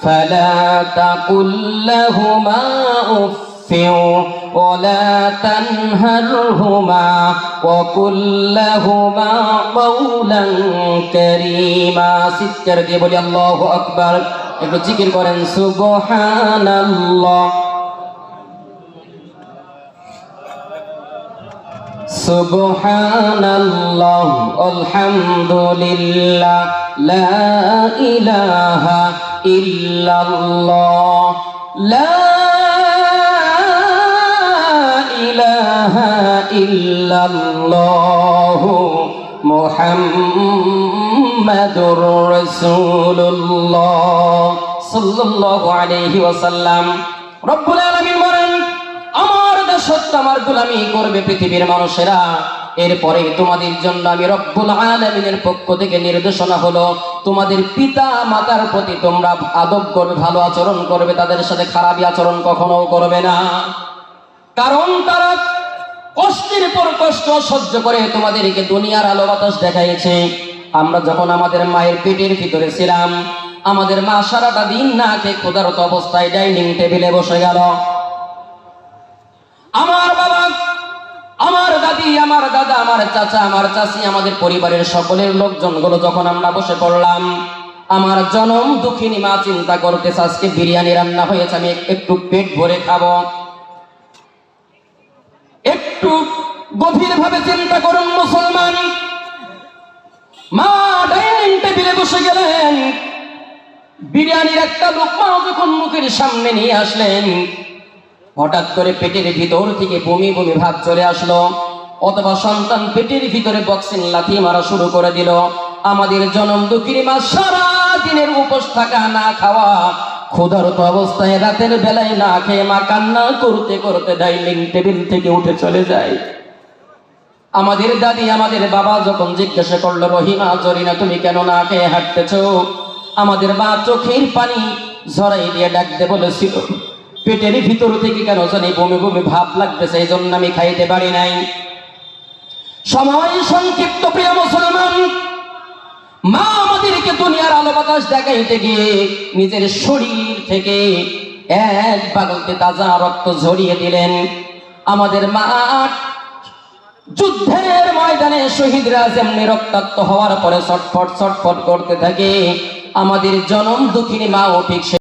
ফালা তাকুল্লাহুমা উফফিন ওয়ালা তানহারহুমা ওয়া কুল্লাহুমা কাওলান কারীমা। চিৎকার দিয়ে বলি আল্লাহু আকবার। একটু জিকির করেন সুবহানাল্লাহ সুবহানাল্লাহ আলহামদুলিল্লাহ লা ইলাহা ইল্লাল্লাহ লা ইলাহা ইল্লাল্লাহ মুহাম্মাদুর রাসূলুল্লাহ সাল্লাল্লাহু আলাইহি ওয়াসাল্লাম। রব্বুল আলামিন বলেন, আমার দাসত্ব আমার গোলামি করবে পৃথিবীর মানুষেরা, এরপরে তোমাদের জন্য আমি রব্বুল আলামিনের পক্ষ থেকে নির্দেশনা হলো তোমাদের পিতা মাতার প্রতি তোমরা আদব করবে, ভালো আচরণ করবে, তাদের সাথে খারাপ আচরণ কখনো করবে না। কারণ তারা কষ্টের পর কষ্ট সহ্য করে তোমাদেরকে দুনিয়ার আলো বাতাস দেখাইছে। আমরা যখন আমাদের মায়ের পেটের ভিতরে ছিলাম, আমাদের মা সারাটা দিন না খেয়ে ক্ষুধার্ত অবস্থায় ডাইনিং টেবিলে বসে গেল। আমার বাবা, আমার দাদি, আমার দাদা, আমার চাচা, আমার চাচি, আমাদের পরিবারের সকলের লোকজনগুলো যখন আমরা বসে পড়লাম, আমার জনম দুঃখিনী মা চিন্তা করতেছে আজকে বিরিয়ানি রান্না হয়েছে, আমি একটু পেট ভরে খাবো। একটু গভীর ভাবে চিন্তা করুন মুসলমান। মা ডাইনিং টেবিলে বসে গেলেন, বিরিয়ানির একটা লোকমা যখন মুখের সামনে নিয়ে আসলেন, হঠাৎ করে পেটের ভিতর থেকে বমি বমি ভাব চলে আসলো, অথবা সন্তান পেটের ভিতরে বক্সিং লাথি মারা শুরু করে দিল। আমাদের জনম দুঃখিনী মা সারা দিনের উপোস থাকা, না খাওয়া, ক্ষুধার্ত অবস্থায় রাতের বেলায় না খেয়ে মা কান্না করতে করতে ডাইনিং টেবিল থেকে উঠে চলে যায়। আমাদের দাদি, আমাদের বাবা যখন জিজ্ঞাসা করলো, রহিমা, জরিনা, তুমি কেন না খেয়ে হাঁটতেছো? আমাদের মা চোখের পানি ঝরাই দিয়ে ডাকতে বলেছিল, পেটের ভিতর থেকে কেন জানি বমি বমি ভাব লাগতেছে, এই জন্য আমি খাইতে পারি নাই। সময় সংক্ষিপ্ত প্রিয় মুসলমান, মা আমাদেরকে দুনিয়ার আলো বাতাস দেখাইতে গিয়ে নিজের শরীর থেকে এক বালতি তাজা রক্ত ঝরিয়ে দিলেন। আমাদের মা যুদ্ধের ময়দানে শহীদরা যেমনি রক্তাক্ত হওয়ার পরে ছটফট ছটফট করতে থাকে, আমাদের জনম দুঃখিনী মাও ঠিক